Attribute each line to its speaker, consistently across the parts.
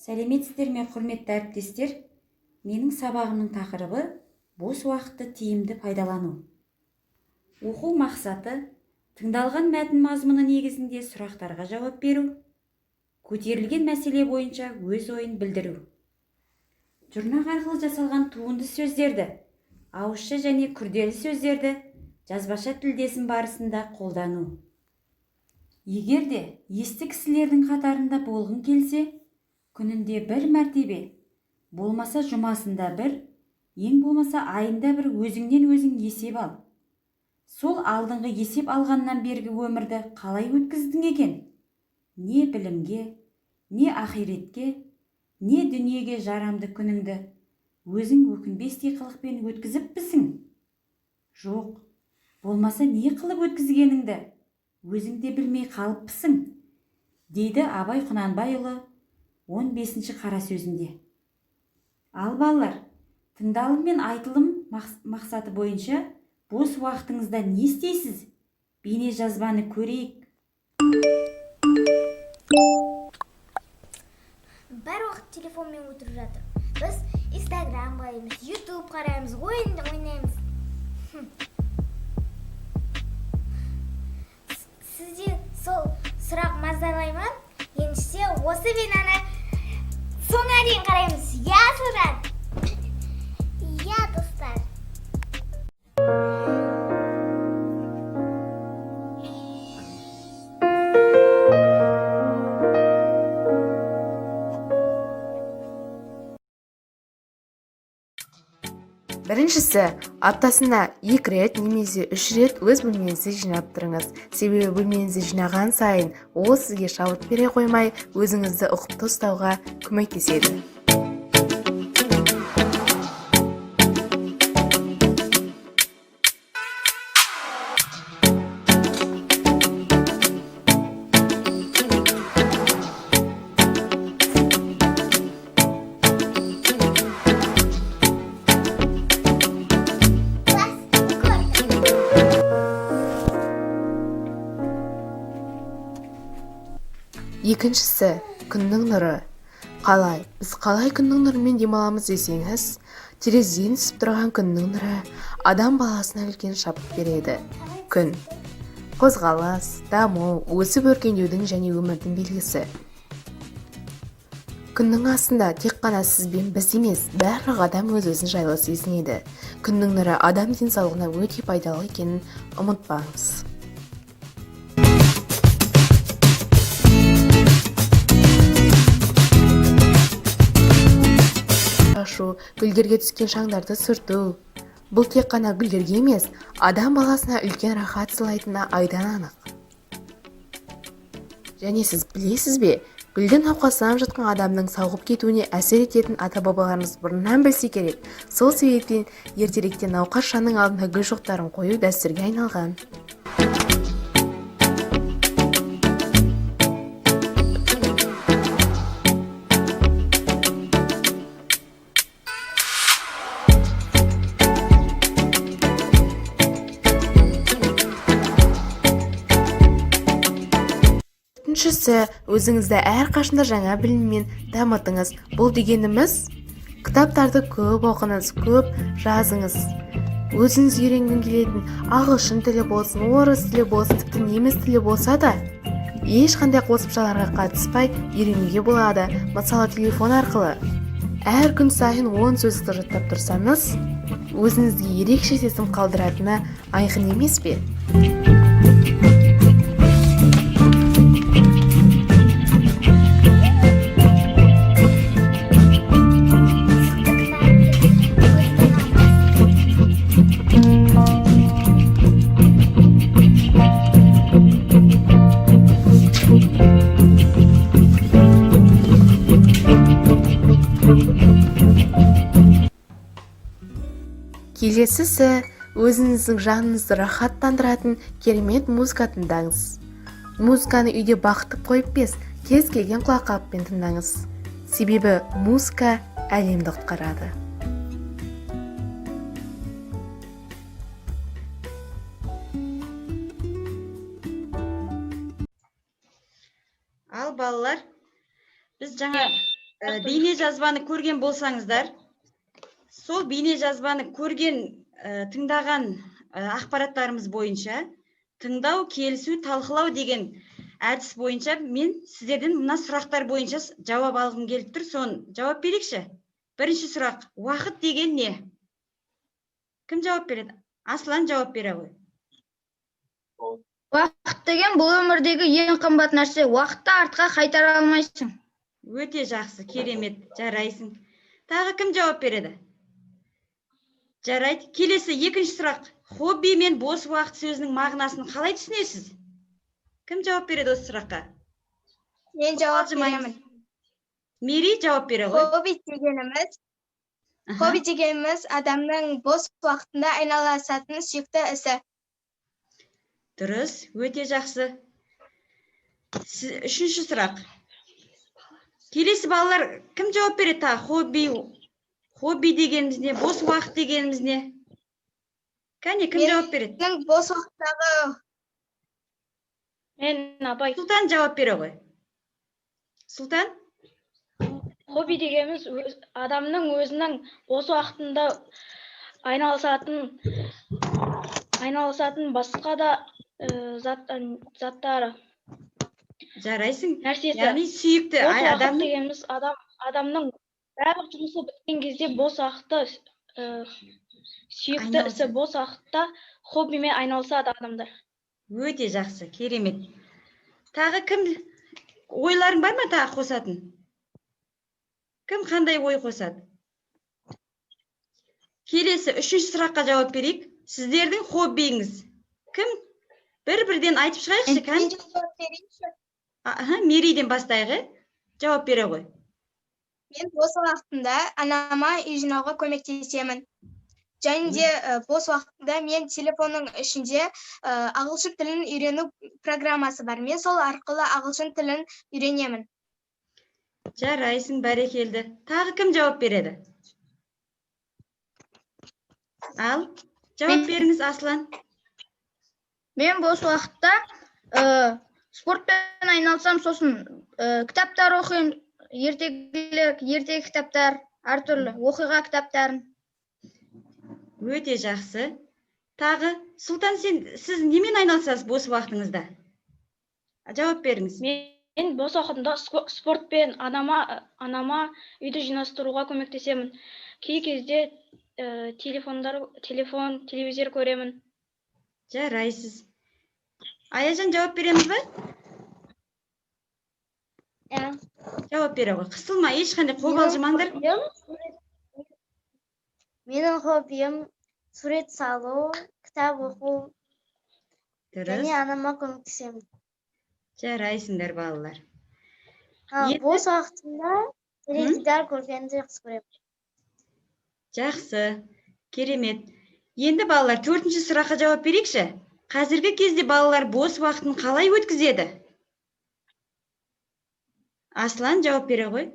Speaker 1: Сәлеметсіздер ме, құрметті әріптестер? Менің сабағымның тақырыбы бос уақытты тиімді пайдалану. Оқу мақсаты тыңдалған мәтін мазмұны негізінде сұрақтарға жауап беру, көтерілген мәселе бойынша өз ойын білдіру. Жұрнақ арқылы жасалған туынды сөздерді, ауызша және күрделі сөздерді жазбаша тілдесім барысында қолдану. Егер де есті кісілердің қатарында болғың келсе, күнінде бір мәртебе, болмаса жұмасында бір, ең болмаса айында бір өзіңнен өзің есеп ал. Сол алдыңғы есеп алғаннан бергі өмірді қалай өткіздің екен? Не білімге, не ақиретке, не дүниеге жарамды күніңді өзің өкінбестей қылықпен өткізіппісің? Жоқ, болмаса не қылып өткізгеніңді өзің де білмей қалыппысың, дейді Абай Құнанбайұлы 15-ші қара сөзінде. Ал балалар, тыңдалым мен айтылым мақсаты бойынша бос уақытыңызда не істейсіз? Бейне жазбаны көрейік.
Speaker 2: Бір уақыт телефонмен отырып жатыр. Біз Instagram қараймыз, YouTube қараймыз, ойын ойнаймыз. Сізде сол сұрақ мазалай ма? Ендеше осы бинаны соңына дейін қараймыз. Я, Сурат? Я, достар.
Speaker 3: Біріншісі, аптасына 2 рет немесе 3 рет өз бөлмеңізді жинап тұрыңыз. Себебі бөлмеңізді жинаған сайын ол сізге шабыт бере қоймай, өзіңізді ұқыпты ұстауға көмектеседі. Екіншісі, күннің нұры. Біз қалай күннің нұрымен демаламыз десеңіз, терезеден түсіп тұрған күннің нұры адам баласына үлкен шабыт береді. Күн қозғалыс, даму, өсіп өркендеудің және өмірдің белгісі. Күннің астында тек қана сіз бен біз емес, барлық адам өз-өзін жайлы сезінеді. Күннің нұры адам денсаулығына өте пайдалы екенін ұмытпаңыз. Гүлдерге түскен шаңдарды сүрту. Бұл тек қана гүлдерге емес, адам баласына үлкен рахат сыйлайтыны айдан анық. Және сіз білесіз бе, гүлді науқастанып жатқан адамның сауығып кетуіне әсер ететін ата-бабаларымыз бұрыннан білсе керек. Сол себептен ертеректе науқас жанның алдына гүл шоқтарын қою дәстүрге айналған. Үшіншісі, өзіңізді әрқашанда жаңа біліммен дамытыңыз. Бұл дегеніміз, кітаптарды көп оқыңыз, көп жазыңыз. Өзіңіз үйренгің келетін ағылшын тілі болсын, орыс тілі болсын, тіпті неміс тілі болса да, ешқандай қосымшаларға қатыспай үйренуге болады. Мысалы, телефон арқылы әр күн сайын 10 сөзді жаттап тұрсаңыз, өзіңізге ерекше сезім қалдыратыны айқын емес пе? Келесісі, өзіңіздің жаныңызды рахаттандыратын керемет музыка тыңдаңыз. Музыканы үйде бақытып қойып без, кез келген құлаққаппен тыңдаңыз. Себебі музыка әлемді құтқарады.
Speaker 1: Ал балалар, біз жаңа бейне жазбаны көрген болсаңыздар, сол бейне жазбаны көрген, тыңдаған ақпараттарымыз бойынша, тыңдау, келісу, талқылау деген әдіс бойынша мен сіздерден мына сұрақтар бойынша жауап алғым келіп тұр, соны жауап берейікші. Бірінші сұрақ, уақыт деген не? Кім жауап береді? Аслан жауап бере ғой.
Speaker 4: Уақыт деген бұл өмірдегі ең қымбат нәрсе. Уақытты артқа қайтара алмайсың.
Speaker 1: Өте жақсы, керемет, жарайсың. Тағы кім жауап береді? Жарайды. Келесі екінші сұрақ. Хобби мен бос уақыт сөзінің мағынасын қалай түсінесіз? Кім жауап береді осы сұраққа?
Speaker 2: Мен жауап беремін.
Speaker 1: Мери жауап бере ғой.
Speaker 2: Хобби дегеніміз адамның бос уақытында айналысатын сүйікті ісі.
Speaker 1: Дұрыс, өте жақсы. Үшінші сұрақ. Келесі балалар кім жауап береді тағы? Хобби дегеніміз не, бос уақыт дегеніміз не? Кәне, кім жауап береді?
Speaker 2: Менің бос уақыттағы
Speaker 4: Мен апай,
Speaker 1: Сұлтан жауап бере ғой. Сұлтан?
Speaker 4: хобби дегеніміз адамның өзінің бос уақытында айналысатын басқа да заттары.
Speaker 1: Жарайсың.
Speaker 4: Нәрсесі.
Speaker 1: Яғни сүйікті
Speaker 4: Бос уақыт
Speaker 1: адам.
Speaker 4: дегеніміз адамның барлық жұмысы біткен кезде бос уақытта сүйікті ісі бос уақытта хоббимен айналысады адамдар.
Speaker 1: Өте жақсы, керемет. Тағы кім ойларың бар ма тағы қосатын? Кім қандай ой қосады? Келесі үшінші сұраққа жауап берейік. Сіздердің хоббиіңіз кім? Бір-бірден айтып шығайықшы.
Speaker 2: Мен жауап берейінші.
Speaker 1: Мерейден бастайғы. Жауап бере ғой.
Speaker 2: Мен бос уақытында анама үй жинауға көмектесемін. Және де бос уақытында мен телефонның ішінде ағылшын тілін үйрену программасы бар. Мен сол арқылы ағылшын тілін үйренемін.
Speaker 1: Жарайсың, бәрекелді. Тағы кім жауап береді? Ал, жауап беріңіз, Аслан.
Speaker 4: Мен бос уақытта спортпен айналысам, сосын кітаптар оқимын, ертегі кітаптар, әртүрлі оқиға кітаптарын.
Speaker 1: Өте жақсы. Тағы, Сұлтан, сіз немен айналысасыз бос уақытыңызда? Жауап беріңіз.
Speaker 4: Мен бос уақытымда спортпен анама үйді жинастыруға көмектесемін. Кей кезде телевизор көремін.
Speaker 1: Жарайсыз. Аяжан, жауап береміз бе? Жауап бере ғой. Қысылма, ешқандай қобалжымаңдар.
Speaker 2: Менің хоббиім сурет салу, кітап оқу,
Speaker 1: Дұрыс.
Speaker 2: анама көмектесемін.
Speaker 1: Жарайсыңдар, балалар.
Speaker 2: Бос уақытымда теледидар көргенді жақсы көремін.
Speaker 1: Жақсы, керемет. Енді балалар, төртінші сұраққа жауап берейікші. Қазіргі кезде балалар бос уақытын қалай өткізеді? Аслан жауап бере ғой.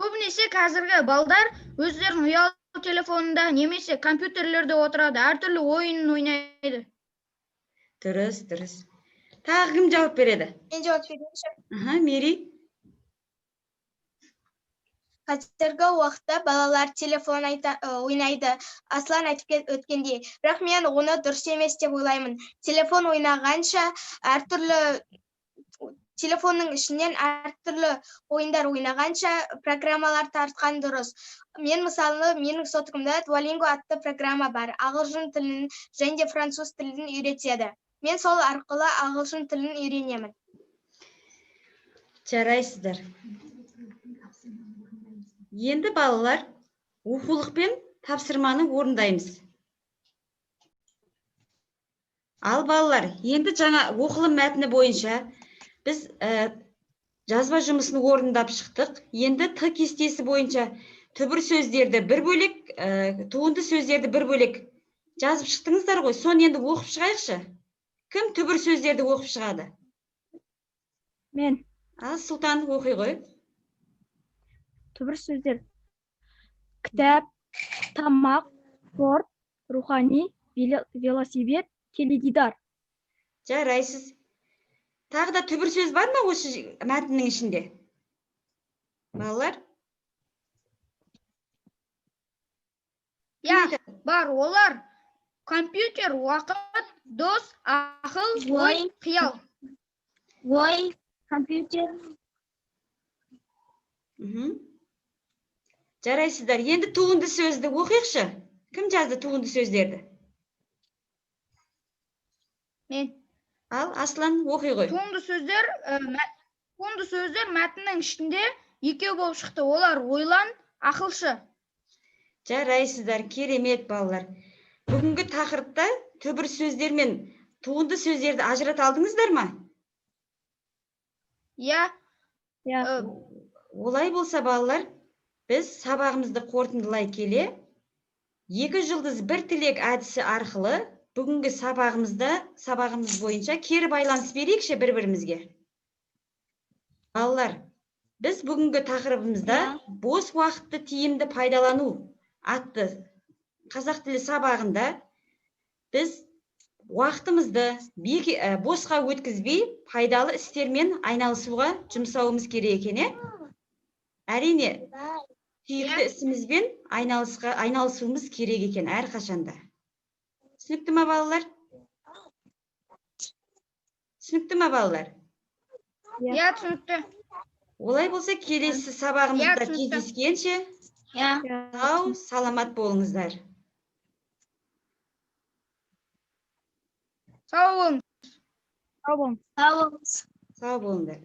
Speaker 4: Көбінесе қазіргі балдар өздерінің ұялы телефонында немесе компьютерлерде отырады, әртүрлі ойын ойнайды.
Speaker 1: Дұрыс, дұрыс. Тағы кім жауап береді?
Speaker 2: Мен жауап берейінші.
Speaker 1: Мери.
Speaker 2: Қазіргі уақытта балалар телефон ойнайды. Аслан айтып өткендей. Бірақ мен оны дұрыс емес деп ойлаймын. Телефон ойнағанша телефонның ішінен әртүрлі ойындар ойнағанша программалар тартқан дұрыс. Мен мысалы, менің сотығымда Duolingo атты программа бар. Ағылшын тілін және де француз тілін үйретеді. Мен сол арқылы ағылшын тілін үйренемін.
Speaker 1: Жарайсыздар. Енді балалар, оқулықпен тапсырманы орындаймыз. Ал балалар, енді жаңа оқылым мәтіні бойынша біз жазба жұмысын орындап шықтық. Енді т кестесі бойынша түбір сөздерді бір бөлек, туынды сөздерді бір бөлек жазып шықтыңыздар ғой. Соны енді оқып шығайықшы. Кім түбір сөздерді оқып шығады?
Speaker 4: Мен.
Speaker 1: Ал, Сұлтан, оқи ғой.
Speaker 4: Түбір сөздер: кітап, тамақ, спорт, рухани, велосипед, теледидар.
Speaker 1: Жарайсыз. Тағы да түбір сөз бар ма осы мәтіннің ішінде? Балалар,
Speaker 4: Я, бар, олар компьютер, уақыт, дос, ақыл, ой, қиял.
Speaker 2: Ой, компьютер.
Speaker 1: жарайсыздар. Енді туынды сөзді оқиықшы. Кім жазды туынды сөздерді?
Speaker 4: Мен.
Speaker 1: Ал, Аслан, оқи ғой.
Speaker 4: Туынды сөздер мәтіннің ішінде екеу болып шықты. Олар ойлан, ақылшы.
Speaker 1: Жарайсыздар, керемет балалар. Бүгінгі тақырыпта түбір сөздер мен туынды сөздерді ажырата алдыңыздар ма?
Speaker 4: Я,
Speaker 1: Олай болса балалар, біз сабағымызды қорытындылай келе, 2 жұлдыз 1 тілек әдісі арқылы бүгінгі сабағымыз бойынша кері байланыс берейікші бір-бірімізге. Балалар, біз бүгінгі тақырыбымызда бос уақытты тиімді пайдалану атты қазақ тілі сабағында біз уақытымызды босқа өткізбей пайдалы істермен айналысуға жұмсауымыз керек екен. Әрине, сүйікті ісімізбен айналысуымыз керек екен әрқашанда. Түсінікті ме, балалар? Түсінікті ме, балалар?
Speaker 4: я түсінікті.
Speaker 1: Олай болса, келесі сабағымызда кездескенше сау, саламат болыңыздар.
Speaker 4: Сау болыңыз.
Speaker 2: Sağ olun.
Speaker 1: Сау болыңдар.